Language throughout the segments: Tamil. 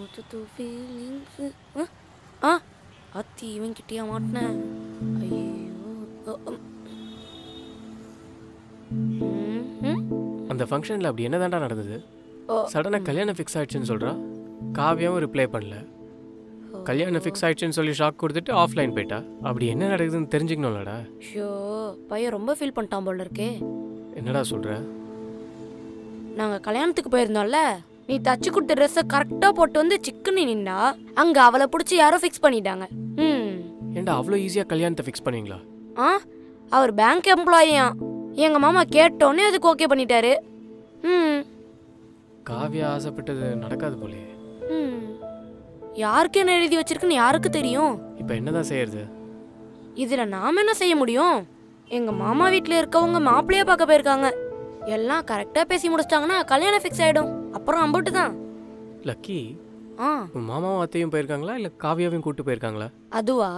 முத்து ஃபீலிங்ஸ் ஆ அத்தி இவன் கிட்டியா மாட்டினேன். ஐயோ அந்த ஃபங்க்ஷனில் அப்படி என்ன தாண்டா நடந்தது? சடனாக கல்யாணம் ஃபிக்ஸ் ஆயிடுச்சுன்னு சொல்கிறா. காவியாவும் ரிப்ளை பண்ணல. கல்யாணம் ஃபிக்ஸ் ஆயிடுச்சுன்னு சொல்லி ஷாக் கொடுத்துட்டு ஆஃப்லைன் போயிட்டா. அப்படி என்ன நடக்குதுன்னு தெரிஞ்சுக்கணும்லடா. ஷோ பையன் ரொம்ப ஃபீல் பண்ணிட்டான் போல இருக்கே. என்னடா சொல்கிற? நாங்கள் கல்யாணத்துக்கு போயிருந்தோம்ல, நீ தச்சு கொடுத்த ட்ரெஸ்ஸை கரெக்டாக போட்டு வந்து சிக்குன்னு நின்னா அங்கே அவளை பிடிச்சி யாரோ ஃபிக்ஸ் பண்ணிட்டாங்க. ஏண்டா அவ்வளோ ஈஸியாக கல்யாணத்தை ஃபிக்ஸ் பண்ணுவீங்களா? அவர் பேங்க் எம்ப்ளாயியா. எங்கள் மாமா கேட்டோன்னே அதுக்கு ஓகே பண்ணிட்டாரு. காவியா ஆசைப்பட்டது நடக்காது போலே. யாருக்கு என்ன எழுதி வச்சிருக்குன்னு யாருக்கு தெரியும்? இப்போ என்னதான் செய்யறது? இதில் நாம் என்ன செய்ய முடியும்? எங்கள் மாமா வீட்டில் இருக்கவங்க மாப்பிள்ளையே பார்க்க போயிருக்காங்க. எல்லாம் கரெக்டாக பேசி முடிச்சிட்டாங்கன்னா கல்யாணம் ஃபிக்ஸ் ஆகிடும். அப்புறம் அம்புட்டு தான். லக்கி, உன் மாமாவும் அத்தையும் போயிருக்காங்களா இல்லை காவியாவையும் கூப்பிட்டு போயிருக்காங்களா? அதுவா,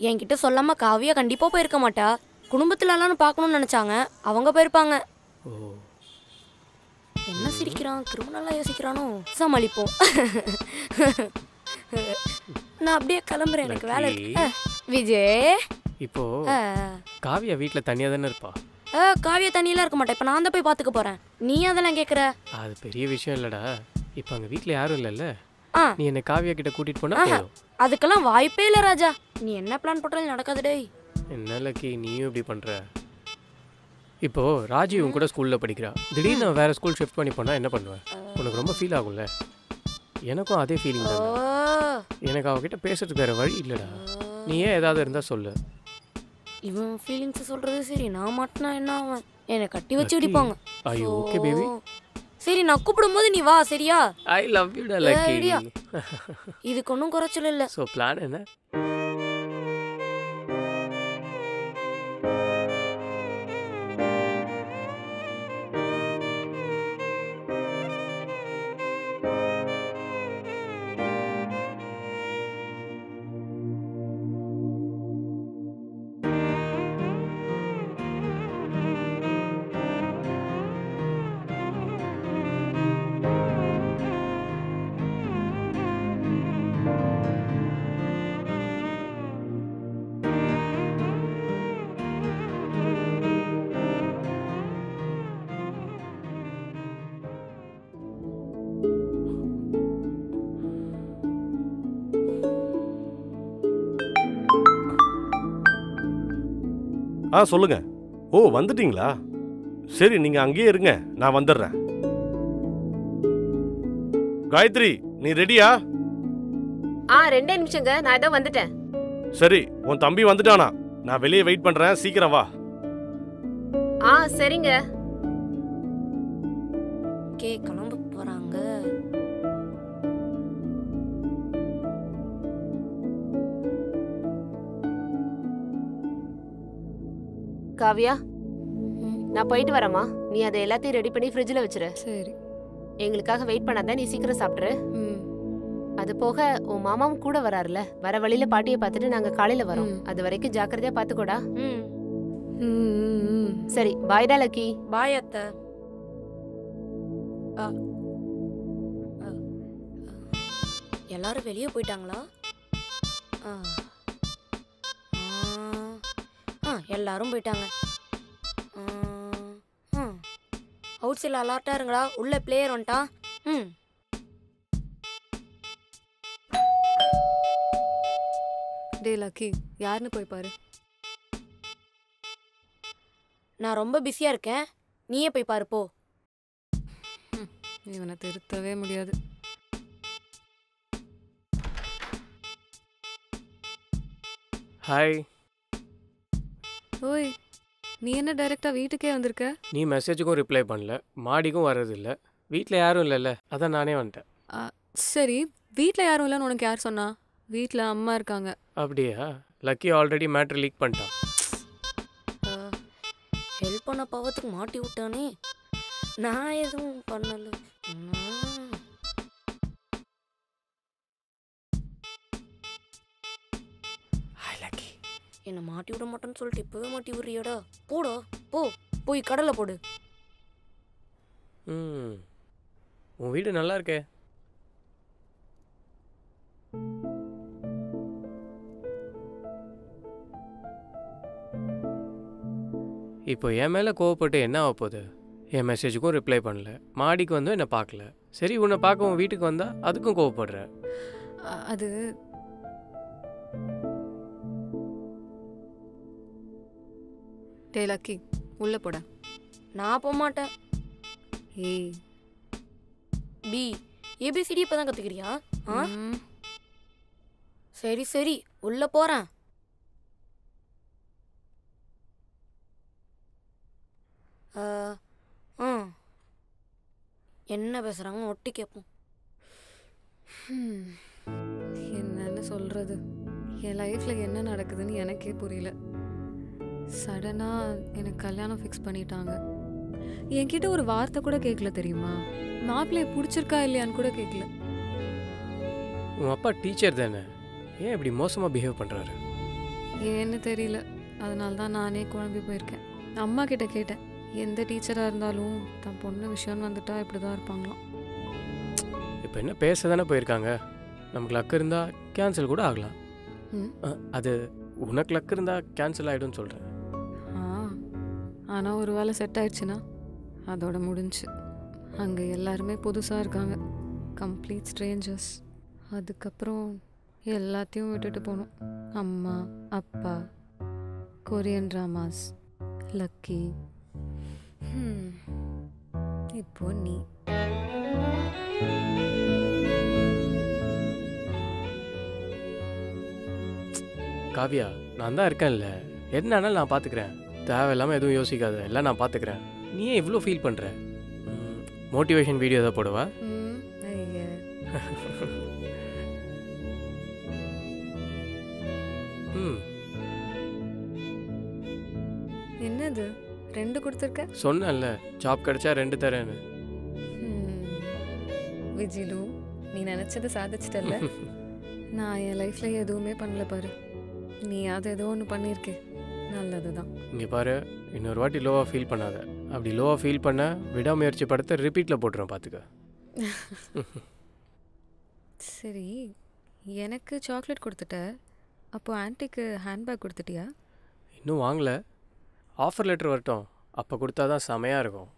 என்கிட்ட சொல்லாம காவியா கண்டிப்பாக போயிருக்க மாட்டா. குடும்பத்துலலாம் பார்க்கணும்னு நினச்சாங்க, அவங்க போயிருப்பாங்க. ஓ, என்ன சிரிக்கிறான்? கிரிமினலாக யோசிக்கிறானோ? சமாளிப்போம். நான் அப்படியே கிளம்புறேன், எனக்கு வேலை இருக்கு. விஜய், இப்போ காவியா வீட்டில் தனியாக தானே இருப்பா? காவியா தண்ணியெல்லாம் இருக்க மாட்டேன். இப்போ நான் தான் போய் பார்த்துக்க போகிறேன். நீ அதெல்லாம் கேட்குற? அது பெரிய விஷயம் இல்லைடா. இப்போ அங்கே வீட்டில் யாரும் இல்லைல்ல, நீ என்னை காவியா கிட்ட கூட்டிகிட்டு போனா போதும். அதுக்கெல்லாம் வாய்ப்பே இல்லை ராஜா. நீ என்ன பிளான் போட்டாலும் நடக்காது டேய். என்ன லக்கி நீயும் இப்படி பண்ணுற? இப்போ ராஜி உன் கூட ஸ்கூலில் படிக்கிறா. திடீர்னு நான் வேறு ஸ்கூல் ஷிஃப்ட் பண்ணி போனால் என்ன பண்ணுவேன்? உனக்கு ரொம்ப ஃபீல் ஆகும்ல? எனக்கும் அதே ஃபீலிங் தான். எனக்கு அவகிட்ட பேசுறதுக்கு வேறு வழி இல்லைடா. நீ ஏன் ஏதாவது இருந்தால் சொல்லு. இவன் ஃபீலிங்ஸ் சொல்கிறது சரி, நான் மாட்டினா என்ன ஆவன்? என்னை கட்டி வச்சு அடிப்பாங்க. ஐயோ ஓகே பேபி. சரி, நான் கூப்பிடும்போது நீ வா, சரியா? ஐ லவ் யூ டா லக்கி. இதுக்கு ஒன்றும் குறைச்சல் இல்லை. ஸோ பிளான் என்ன? சொல்லுங்க. ஓ வந்துட்டீங்களா? சரி, நீங்க அங்கேயே இருங்க, நான் வந்துடுறேன். காயத்ரி, நீ ரெடியா? 2 நிமிஷங்க, நான் ஏதோ வந்துட்டேன். சரி, உன் தம்பி வந்துட்டானா? நான் வெளியே வெயிட் பண்றேன், சீக்கிரம் வா. சரிங்க. கிளம்ப போறாங்க. காவியா, நான் போயிட்டு வரேம்மா. நீ அதை எல்லாத்தையும் ரெடி பண்ணி ஃப்ரிட்ஜில் வச்சிரு. சரி. எங்களுக்காக வெயிட் பண்ணாதான், நீ சீக்கிரம் சாப்பிட்ரு. அது போக உன் மாமாவும் கூட வராருல, வர வழியில பாட்டியை பார்த்துட்டு நாங்க காலையில வரோம். அது வரைக்கும் ஜாக்கிரதையா பாத்துக்கோடா. சரி, பாய்டா லக்கி. பாய் அத்தை. எல்லாரும் வெளியே போயிட்டாங்களா? எல்லாரும் போயிட்டாங்க. அவுட் சைடில் அலர்ட்டாக இருங்களா, உள்ள பிளேயர் வந்துட்டான். டே லக்கி, யாருன்னு போய் பாரு. நான் ரொம்ப பிஸியாக இருக்கேன், நீயே போய் பாரு போ. இவனை திருத்தவே முடியாது. ஹாய். ஓய், நீ என்ன டைரெக்டாக வீட்டுக்கே வந்திருக்க? நீ மெசேஜுக்கும் ரிப்ளை பண்ணல, மாடிக்கும் வர்றதில்லை, வீட்டில் யாரும் இல்லைல்ல, அதான் நானே வந்துட்டேன். சரி, வீட்டில் யாரும் இல்லைன்னு உனக்கு யார் சொன்னா? வீட்டில் அம்மா இருக்காங்க. அப்படியா? லக்கி ஆல்ரெடி மேட்ரு லீக் பண்ணிட்டான். ஹெல்ப் பண்ண பாவத்துக்கு மாட்டி விட்டானே. நான் எதுவும் பண்ணல. என்னை மாட்டி விட மாட்டேன்னு சொல்லிட்டு இப்போவே மாட்டி விடுறியாடா? போடா, போய் கடலை போடு. உன் வீடு நல்லா இருக்கே. இப்போ என் மேலே கோவப்பட்டு என்ன ஆக போகுது? என் மெசேஜுக்கும் ரிப்ளை பண்ணல, மாடிக்கு வந்து என்னை பார்க்கல. சரி, உன்னை பார்க்க உன் வீட்டுக்கு வந்தா அதுக்கும் கோவப்படுற. அது டே லக்கி, உள்ள போட. நான் போக மாட்டேன். ஏய் பி ஏபிசிடி இப்போ தான் கற்றுக்கிறியா? ஆ சரி சரி, உள்ள போகிறேன். என்ன பேசுகிறாங்க ஒட்டி கேட்போம். என்னன்னு சொல்றது? என் லைஃப்பில் என்ன நடக்குதுன்னு எனக்கே புரியல. சடனாக எனக்கு கல்யாணம் ஃபிக்ஸ் பண்ணிட்டாங்க. என்கிட்ட ஒரு வார்த்தை கூட கேட்கல தெரியுமா? மாப்பிள்ளைய பிடிச்சிருக்கா இல்லையான்னு கூட கேட்கல. உன் அப்பா டீச்சர் தானே, ஏன் இப்படி மோசமாக பிஹேவ் பண்ணுறாரு? ஏன்னு தெரியல. அதனால தான் நானே குழம்பி போயிருக்கேன். அம்மா கிட்ட கேட்டேன், எந்த டீச்சராக இருந்தாலும் தன் பொண்ணு விஷயம்னு வந்துட்டா இப்படி தான் இருப்பாங்களாம். இப்போ என்ன பேச தானே போயிருக்காங்க, நமக்கு லக்கு இருந்தால் கேன்சல் கூட ஆகலாம். அது உனக்கு லக்கு இருந்தால் கேன்சல் ஆகிடும்னு சொல்கிறேன். ஆனால் ஒரு வேளை செட் ஆயிடுச்சுன்னா அதோட முடிஞ்சு. அங்கே எல்லாருமே புதுசாக இருக்காங்க, கம்ப்ளீட் ஸ்ட்ரேஞ்சர்ஸ். அதுக்கப்புறம் எல்லாத்தையும் விட்டுட்டு போகணும். அம்மா, அப்பா, கொரியன் ட்ராமாஸ், லக்கி, இப்போ நீ. காவியா, நான் தான் இருக்கேன்ல, என்ன ஆனாலும் நான் பார்த்துக்கிறேன். தேவையில்லாமல் எதுவும் யோசிக்காத, எல்லாம் நான் பார்த்துக்கிறேன். நீ ஏன் இவ்வளோ ஃபீல் பண்ணுற? மோட்டிவேஷன் வீடியோ தான் போடுவா? என்னது 2 கொடுத்துருக்க? சொன்னேன்ல, ஜாப் கிடைச்சா 2 தரேன்னு. விஜிலு, நீ நினச்சதை சாதிச்சிட்டல. நான் என் லைஃப்பில் எதுவுமே பண்ணல பாரு. நீ அது ஏதோ ஒன்று பண்ணியிருக்கே, நல்லது தான். இங்கே பாரு, இன்னொரு வாட்டி லோவாக ஃபீல் பண்ணாத. அப்படி லோவாக ஃபீல் பண்ண விடாமுயற்சி படத்தை ரிப்பீட்டில் போட்டுருவேன், பார்த்துக்க. சரி, எனக்கு சாக்லேட் கொடுத்துட்ட, அப்போ ஆன்ட்டிக்கு ஹேண்ட்பேக் கொடுத்துட்டியா? இன்னும் வாங்கலை, ஆஃபர் லெட்டர் வரட்டும், அப்போ கொடுத்தா தான் செமையாக இருக்கும்.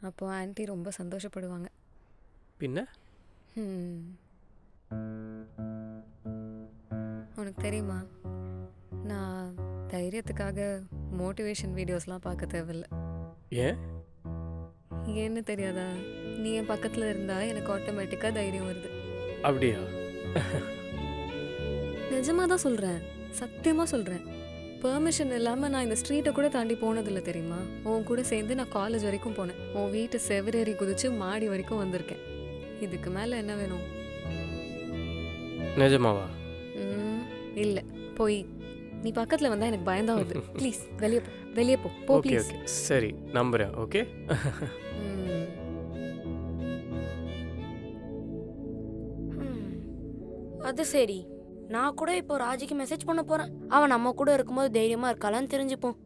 அப்போ ஆன்ட்டி ரொம்ப சந்தோஷப்படுவாங்க. பின்ன உனக்கு தெரியுமா, நான் தைரியத்துக்காக மோட்டிவேஷன் வீடியோஸ்லாம் பார்க்க தேவையில்லை. ஏன்? ஏன்னு தெரியாதா? நீ என் பக்கத்தில் இருந்தால் எனக்கு ஆட்டோமேட்டிக்காக தைரியம் வருது. அப்படியா? நிஜமாக தான் சொல்கிறேன், சத்தியமாக சொல்கிறேன். பெர்மிஷன் இல்லாமல் நான் இந்த ஸ்ட்ரீட்டை கூட தாண்டி போனதில்லை தெரியுமா? உன் கூட சேர்ந்து நான் காலேஜ் வரைக்கும் போனேன். உன் வீட்டு செவரேறி குதிச்சு மாடி வரைக்கும் வந்திருக்கேன். இதுக்கு மேலே என்ன வேணும்? நிஜமாவா? இல்லை, போய். நீ பக்கத்தில் வந்தால் எனக்கு பயந்தான் வருது. ப்ளீஸ் வெளியே போ, வெளியே போ, போ ப்ளீஸ். ஓகே, சரி, நம்புகிறேன். ஓகே. அது சரி, நான் கூட இப்போ ராஜிக்கு மெசேஜ் பண்ண போறேன். அவன் நம்ம கூட இருக்கும்போது தைரியமா இருக்காளான்னு தெரிஞ்சுப்போம்.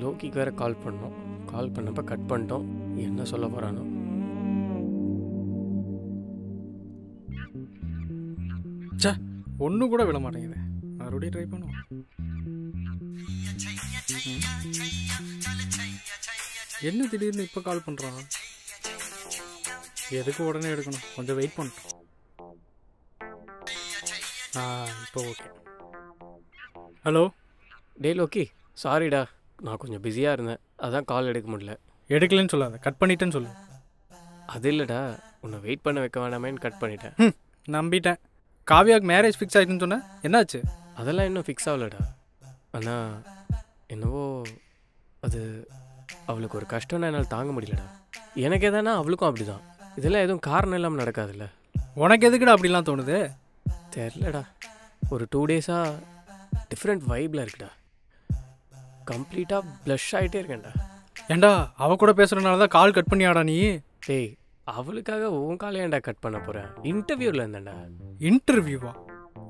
லோக்கிக்கு வேறு கால் பண்ணோம். கால் பண்ணப்போ கட் பண்ணிட்டோம். என்ன சொல்ல போகிறானோ? சே, ஒன்றும் கூட விட மாட்டேங்குது. மறுபடியும் ட்ரை பண்ணுவோம். என்ன திடீர்னு இப்போ கால் பண்ணுறான்? எதுக்கு உடனே எடுக்கணும்? கொஞ்சம் வெயிட் பண்ணுறோம். இப்போ ஓகே. ஹலோ. டேல் ஓகே, சாரிடா, நான் கொஞ்சம் பிஸியாக இருந்தேன், அதான் கால் எடுக்க முடியல. எடுக்கலன்னு சொல்லாத, கட் பண்ணிட்டேன்னு சொல்லு. அது இல்லைடா, உன்னை வெயிட் பண்ண வைக்க வேணாமேன்னு கட் பண்ணிட்டேன். நம்பிட்டேன். காவியாவுக்கு மேரேஜ் ஃபிக்ஸ் ஆகிட்டுன்னு சொன்னேன், என்னாச்சு? அதெல்லாம் இன்னும் ஃபிக்ஸ் ஆகலடா. ஆனால் என்னவோ அது அவளுக்கு ஒரு கஷ்டம்னா என்னால் தாங்க முடியலடா. எனக்கு எதானா அவளுக்கும் அப்படி தான். இதெல்லாம் எதுவும் காரணம் இல்லாமல் நடக்காதுல்ல. உனக்கு எதுக்குடா அப்படிலாம் தோணுது? தெரிலடா, ஒரு 2 டேஸாக டிஃப்ரெண்ட் வைப்பில் இருக்குடா. கம்ப்ளீட்டாக ப்ளஷ் ஆகிட்டே இருக்கேன்டா. ஏண்டா அவ கூட பேசுகிறனால தான் கால் கட் பண்ணியாடா நீ? டேய், அவளுக்காக உன் காலை ஏன்டா கட் பண்ண போகிறேன்? இன்டர்வியூவில் இருந்தேன்டா. இன்டர்வியூவா?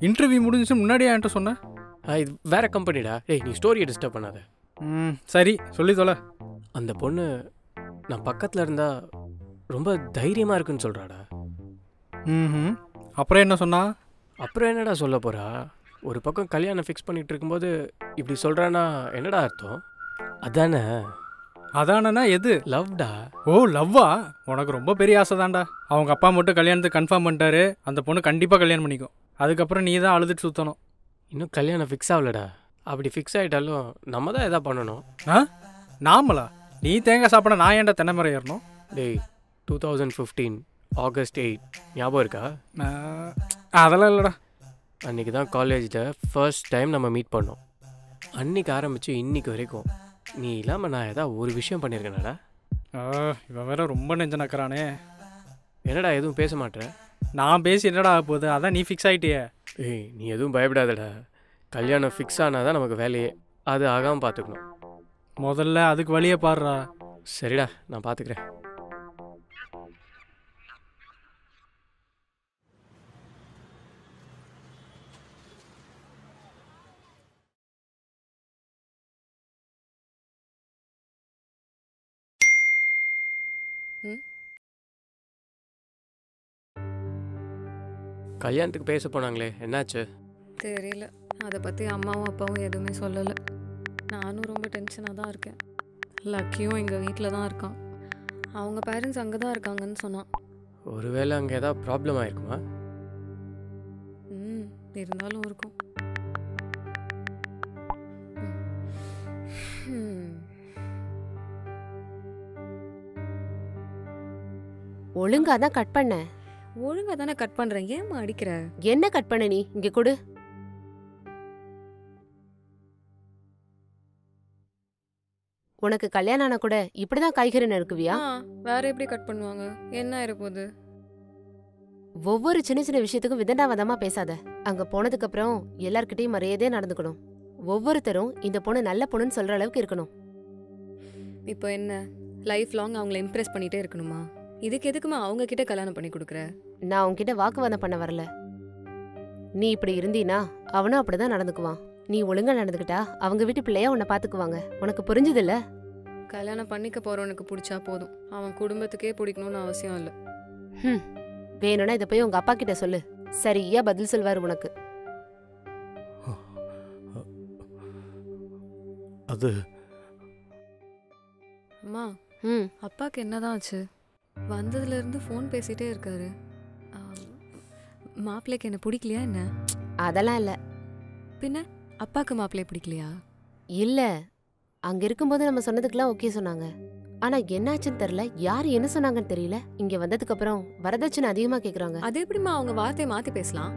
இன்டர்வியூ முடிஞ்சிச்சு முன்னாடியே என்கிட்ட சொன்னேன். இது வேற கம்பெனிடா. டேய், நீ ஸ்டோரியை டிஸ்டர்ப் பண்ணாத. சரி சொல்லி தொலை. அந்த பொண்ணு நான் பக்கத்தில் இருந்தால் ரொம்ப தைரியமாக இருக்குன்னு சொல்கிறாடா. ம். அப்புறம் என்ன சொன்னா? அப்புறம் என்னடா சொல்ல போகிறா? ஒரு பக்கம் கல்யாணம் ஃபிக்ஸ் பண்ணிகிட்டு இருக்கும்போது இப்படி சொல்கிறான்னா என்னடா அர்த்தம்? அதானே அதானண்ணா எது? லவ்டா. ஓ லவ்வா? உனக்கு ரொம்ப பெரிய ஆசை தான்டா. அவங்க அப்பா மட்டும் கல்யாணத்துக்கு கன்ஃபார்ம் பண்ணிட்டாரு, அந்த பொண்ணு கண்டிப்பாக கல்யாணம் பண்ணிக்கும். அதுக்கப்புறம் நீ தான் அழுதுட்டு சுற்றணும். இன்னும் கல்யாணம் ஃபிக்ஸ் ஆகலடா. அப்படி ஃபிக்ஸ் ஆகிட்டாலும் நம்ம தான் எதா பண்ணணும். நாமளா? நீ தேங்காய் சாப்பிட நான் ஏன்டா தென்னைமரம் ஏறணும்? டேய், 2015 ஆகஸ்ட் 8 ஞாபகம் இருக்கா? அதெல்லாம் இல்லைடா. அன்றைக்கி தான் காலேஜில் ஃபர்ஸ்ட் டைம் நம்ம மீட் பண்ணோம். அன்றைக்கி ஆரம்பித்து இன்னைக்கு வரைக்கும் நீ இல்லாமல் நான் ஏதாவது ஒரு விஷயம் பண்ணியிருக்கேனாடா? இவன் வேற ரொம்ப நெஞ்ச நக்கறானே. என்னடா எதுவும் பேச மாட்டேன்? நான் பேசி என்னடா ஆக போகுது? அதான் நீ ஃபிக்ஸ் ஆகிட்டியே. ஏய், நீ எதுவும் பயப்படாதடா. கல்யாணம் ஃபிக்ஸ் ஆனால் தான் நமக்கு வேலையே. அது ஆகாமல் பார்த்துக்கணும். முதல்ல அதுக்கு வழியை பாடுறா. சரிடா, நான் பார்த்துக்கிறேன். கல்யாணத்துக்கு பேச போனாங்களே, என்னாச்சு? தெரியல, அதை பற்றி அம்மாவும் அப்பாவும் எதுவுமே சொல்லலை. நானும் ரொம்ப டென்ஷனாக தான் இருக்கேன். லக்கியும் எங்கள் வீட்டில் தான் இருக்கான். அவங்க பேரண்ட்ஸ் அங்கே தான் இருக்காங்கன்னு சொன்னான். ஒருவேளை அங்கே ஏதாவது ப்ராப்ளம் ஆயிருக்குமா? இருந்தாலும் இருக்கும். ஒழுங்கா தான் கட் பண்ண. ஒழுங்கா தானே கட் பண்ணுறேன், ஏம்மா அடிக்கிற? என்ன கட் பண்ண? நீ இங்கே கொடு. உனக்கு கல்யாணம் ஆனா கூட இப்படிதான் காய்கறி நறுக்குவியா? வேற எப்படி கட் பண்ணுவாங்க? என்ன ஆயிருப்போகுது? ஒவ்வொரு சின்ன சின்ன விஷயத்துக்கும் விதண்டாவதமா பேசாத. அங்க போனதுக்கு அப்புறம் எல்லார்கிட்டயும் மரியாதையா நடந்துக்கணும். ஒவ்வொருத்தரும் இந்த பொண்ணு நல்ல பொண்ணுன்னு சொல்ற அளவுக்கு இருக்கணும். இப்போ என்ன லைஃப் லாங் அவங்கள இம்ப்ரெஸ் பண்ணிட்டே இருக்கணுமா? இதுக்கு எதுக்குமா அவங்க கிட்ட கல்யாணம் பண்ணி கொடுக்குற? நான் உன்கிட்ட வாக்குவாதம் பண்ண வரல. நீ இப்படி இருந்தீனா அவனும் அப்படிதான் நடந்துக்குவான். நீ ஒழுங்கா நடந்துக்கிட்டா அவங்க வீட்டு பிள்ளையா உன்னை பாத்துக்குவாங்க. உனக்கு புரிஞ்சுதுல்ல? கல்யாணம் பண்ணிக்க போறவனுக்கு பிடிச்சா போதும், அவன் குடும்பத்துக்கே பிடிக்கணும்னு அவசியம் இல்லை. வேணும்னா இதை போய் உங்க அப்பா கிட்ட சொல்லு, சரியா பதில் சொல்வாரு உனக்கு. அது அம்மா, அப்பாக்கு என்னதான் ஆச்சு? வந்ததுல இருந்து ஃபோன் பேசிட்டே இருக்காரு. மாப்பிள்ளைக்கு என்ன பிடிக்கலையா என்ன? அதெல்லாம் இல்ல. பின்ன அப்பாக்கு மாப்பிள்ளைய பிடிக்கலையா? இல்ல, அங்க இருக்கும்போது நம்ம சொன்னதுக்கெல்லாம் ஓகே சொன்னாங்க. ஆனா என்னாச்சுன்னு தெரியல, யாரு என்ன சொன்னாங்கன்னு தெரியல. இங்க வந்ததுக்கு அப்புறம் வரதட்சணை அதிகமா கேக்குறாங்க. அது எப்படிமா அவங்க வார்த்தையை மாத்தி பேசலாம்?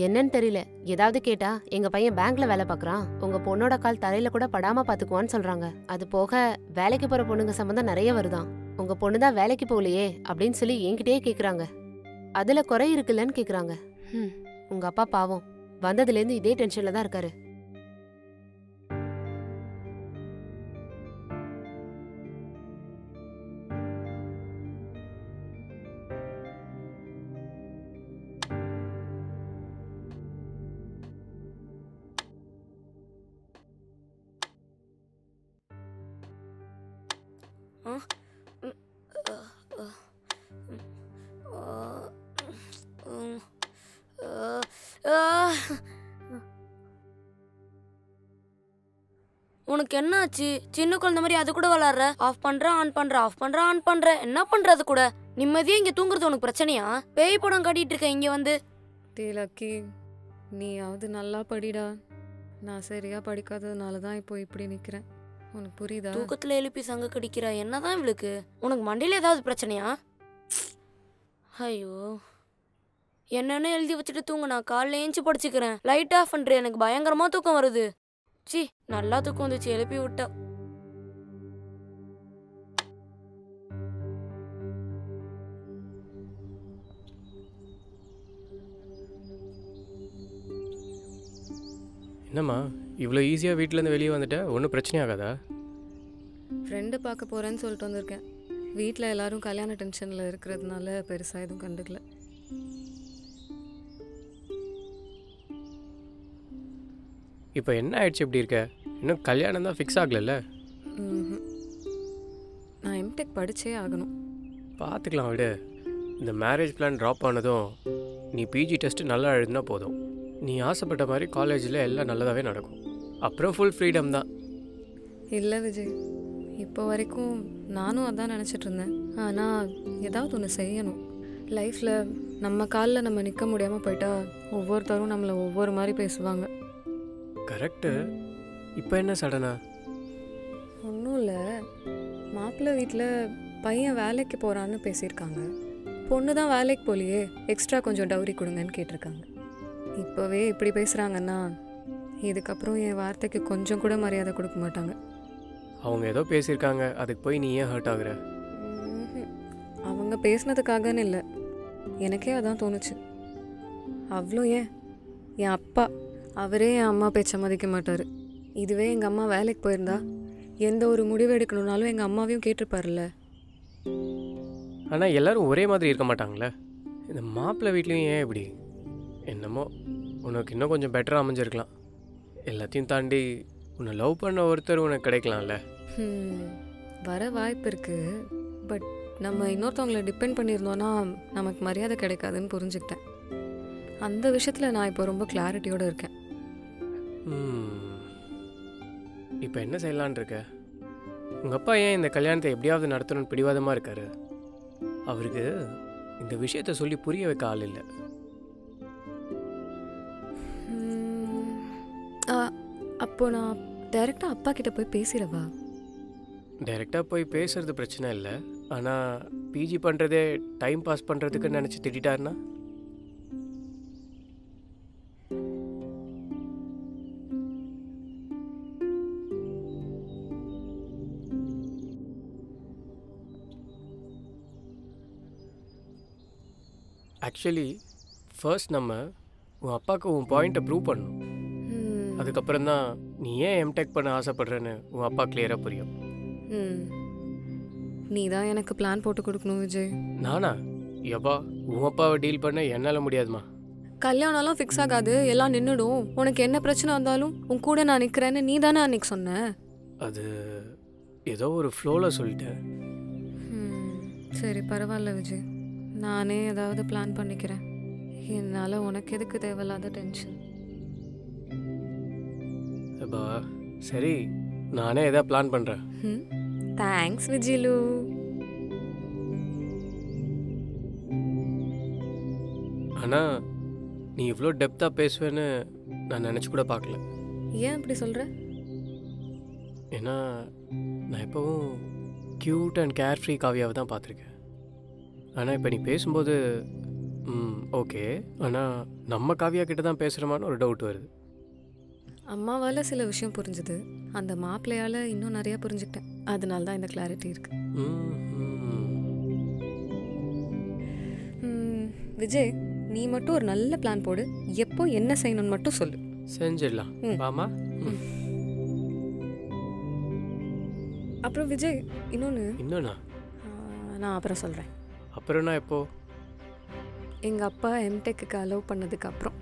என்னன்னு தெரியல. ஏதாவது கேட்டா எங்க பையன் பேங்க்ல வேலை பாக்குறான், உங்க பொண்ணோட கால் தரையில கூட படாம பாத்துக்குவான்னு சொல்றாங்க. அது போக வேலைக்கு போற பொண்ணுங்க சம்பந்தம் நிறைய வருதான். உங்க பொண்ணுதான் வேலைக்கு போகலையே அப்படின்னு சொல்லி என்கிட்டயே கேக்குறாங்க. அதுல குறை இருக்குல்லன்னு கேக்குறாங்க. உங்க அப்பா பாவம் வந்ததுல இருந்து இதே டென்ஷன்ல தான் இருக்காரு. உனக்கு என்ன ஆச்சு? சின்ன குழந்தை மாதிரி அது கூட விளாடுற. ஆஃப் பண்ற ஆன் பண்ற, ஆஃப் பண்ற ஆன் பண்ற. என்ன பண்றது கூட? நிம்மதியா இங்க தூங்குறது உனக்கு பிரச்சனையா? பேய் படம் காட்டிட்டு இருக்க இங்க வந்து. லக்கி, நீயாவது நல்லா படிடா. நான் சரியா படிக்காததுனால தான் இப்போ இப்படி நிக்கிறேன். உனக்கு புரியுதா? தூக்கத்துல எழுப்பி சங்க கடிக்கிற. என்னதான் இவளுக்கு? உனக்கு மண்டையில ஏதாவது பிரச்சனையா? ஐயோ, என்னன்னு எழுதி வச்சுட்டு தூங்க. நான் காலைல ஏஞ்சி படிச்சுக்கிறேன். லைட் ஆஃப் பண்றேன். எனக்கு பயங்கரமா தூக்கம் வருது. சி, நல்லா தூக்கம் வந்துச்சு. எழுப்பி விட்டா. என்னம்மா இவ்வளோ ஈஸியாக வீட்டிலேருந்து வெளியே வந்துட்ட? ஒன்றும் பிரச்சனை ஆகாதா? ஃப்ரெண்டு பார்க்க போகிறேன்னு சொல்லிட்டு வந்திருக்கேன். வீட்டில் எல்லாரும் கல்யாண டென்ஷனில் இருக்கிறதுனால பெருசாக எதுவும் கண்டுக்கல. இப்போ என்ன ஆயிடுச்சு இப்படி இருக்க? இன்னும் கல்யாணம் தான் ஃபிக்ஸ் ஆகலைல்ல? நான் எம்டெக் படித்தே ஆகணும். பார்த்துக்கலாம் விடு. இந்த மேரேஜ் பிளான் ட்ராப் ஆனதும் நீ பிஜி டெஸ்ட்டு நல்லா எழுதுனா போதும். நீ ஆசைப்பட்ட மாதிரி காலேஜில் எல்லாம் நல்லதாகவே நடக்கும். அப்புறம் ஃபுல் ஃப்ரீடம் தான். இல்லை விஜய், இப்போ வரைக்கும் நானும் அதான் நினச்சிட்டு இருந்தேன். ஆனால் ஏதாவது ஒன்று செய்யணும். லைஃப்பில் நம்ம காலில் நம்ம நிற்க முடியாமல் போயிட்டா ஒவ்வொருத்தரும் நம்மளை ஒவ்வொரு மாதிரி பேசுவாங்க. கரெக்டு. இப்போ என்ன சடனா? ஒன்றும் இல்லை, மாப்பிள்ளை வீட்டில் பையன் வேலைக்கு போகிறான்னு பேசியிருக்காங்க. பொண்ணு தான் வேலைக்கு போலியே, எக்ஸ்ட்ரா கொஞ்சம் டவுரி கொடுங்கன்னு கேட்டிருக்காங்க. இப்போவே இப்படி பேசுகிறாங்கன்னா இதுக்கப்புறம் என் வார்த்தைக்கு கொஞ்சம் கூட மரியாதை கொடுக்க மாட்டாங்க. அவங்க ஏதோ பேசியிருக்காங்க, அதுக்கு போய் நீ ஏன் ஹர்ட் ஆகுற? அவங்க பேசினதுக்காகன்னு இல்லை, எனக்கே அதான் தோணுச்சு. அவ்வளோ ஏன் என் அப்பா, அவரே என் அம்மா பேச்ச மதிக்க மாட்டார். இதுவே எங்கள் அம்மா வேலைக்கு போயிருந்தா எந்த ஒரு முடிவு எடுக்கணுன்னாலும் எங்கள் அம்மாவையும் கேட்டிருப்பார்ல. ஆனால் எல்லோரும் ஒரே மாதிரி இருக்க மாட்டாங்களே. இந்த மாப்பிள்ளை வீட்லேயும் ஏன் இப்படி? என்னமோ உனக்கு இன்னும் கொஞ்சம் பெட்டராக அமைஞ்சிருக்கலாம். எல்லாத்தையும் தாண்டி உன்னை லவ் பண்ண ஒருத்தர் உனக்கு கிடைக்கலாம்ல. வர வாய்ப்பு இருக்குது. பட் நம்ம இன்னொருத்தவங்களை டிபெண்ட் பண்ணியிருந்தோன்னா நமக்கு மரியாதை கிடைக்காதுன்னு புரிஞ்சுக்கிட்டேன். அந்த விஷயத்தில் நான் இப்போ ரொம்ப கிளாரிட்டியோடு இருக்கேன். இப்போ என்ன செய்யலான் இருக்க? உங்கள் அப்பா ஏன் இந்த கல்யாணத்தை எப்படியாவது நடத்தணும்னு பிடிவாதமாக இருக்காரு? அவருக்கு இந்த விஷயத்த சொல்லி புரிய வைக்க ஆள் இல்லை. அப்போ நான் டைரெக்டாக அப்பா கிட்ட போய் பேசிடவா? டைரெக்டாக போய் பேசுறது பிரச்சனை இல்லை. ஆனால் பிஜி பண்ணுறதே டைம் பாஸ் பண்ணுறதுக்கு நினச்சி திட்டாருன்னா? ஆக்சுவலி ஃபர்ஸ்ட் நம்ம உன் அப்பாவுக்கு உன் பாயிண்ட்டை ப்ரூவ் பண்ணணும். அதுக்கப்புறம் தான் நீ ஏன் எம்டெக் பண்ண ஆசைப்படுறேன்னு உன் அப்பா கிளியராக புரியும். நீ தான் எனக்கு பிளான் போட்டு கொடுக்கணும் விஜய். நானா? எப்பா, உன் அப்பாவை டீல் பண்ண என்னால் முடியாதுமா. கல்யாணம்லாம் ஃபிக்ஸ் ஆகாது, எல்லாம் நின்றுடும். உனக்கு என்ன பிரச்சனை வந்தாலும் உன் கூட நான் நிற்கிறேன்னு நீ தானே அன்னைக்கு சொன்ன. அது ஏதோ ஒரு ஃப்ளோவில் சொல்லிட்டேன். சரி பரவாயில்ல விஜய், நானே ஏதாவது பிளான் பண்ணிக்கிறேன். என்னால் உனக்கு எதுக்கு தேவையில்லாத டென்ஷன்? அப்பா சரி, நானே எதாவது பிளான் பண்ணுறேன். தேங்க்ஸ் விஜிலு. ஆனால் நீ இவ்வளோ டெப்த்தாக பேசுவேன்னு நான் நினச்சி கூட பார்க்கல. ஏன் அப்படி சொல்கிற? ஏன்னா நான் எப்போவும் க்யூட் அண்ட் கேர் ஃப்ரீ காவியாவை தான் பார்த்துருக்கேன். ஆனால் இப்போ நீ பேசும்போது ஓகே, ஆனால் நம்ம காவியா கிட்ட தான் பேசுகிறோமான்னு ஒரு டவுட் வருது. அம்மாவால் சில விஷயம் புரிஞ்சுது, அந்த மாப்பிள்ளையால் இன்னும் நிறையா புரிஞ்சுக்கிட்டேன். அதனால தான் இந்த கிளாரிட்டி இருக்கு. விஜய், நீ மட்டும் ஒரு நல்ல பிளான் போடு. எப்போ என்ன செய்யணும்னு மட்டும் சொல்லு. செஞ்சிடலாம் பாமா. அப்புறம் விஜய், இன்னொன்னா நான் அப்புறம் சொல்கிறேன். அப்புறம்னா எப்போ? எங்கள் அப்பா எம்டெக்கு அலோவ் பண்ணதுக்கு அப்புறம்.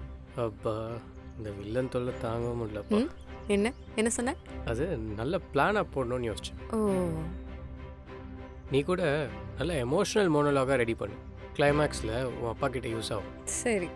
அப்பா, இந்த வில்லன் தொல்லை தாங்க முடியலப்பா. என்ன சொன்ன? அது நல்ல பிளானாக போடணும்னு யோசிச்சேன். ஓ, நீ கூட நல்ல எமோஷ்னல் மோனோலாகாக ரெடி பண்ணு. கிளைமேக்ஸில் உன் அப்பா கிட்ட யூஸ் ஆகும். சரி.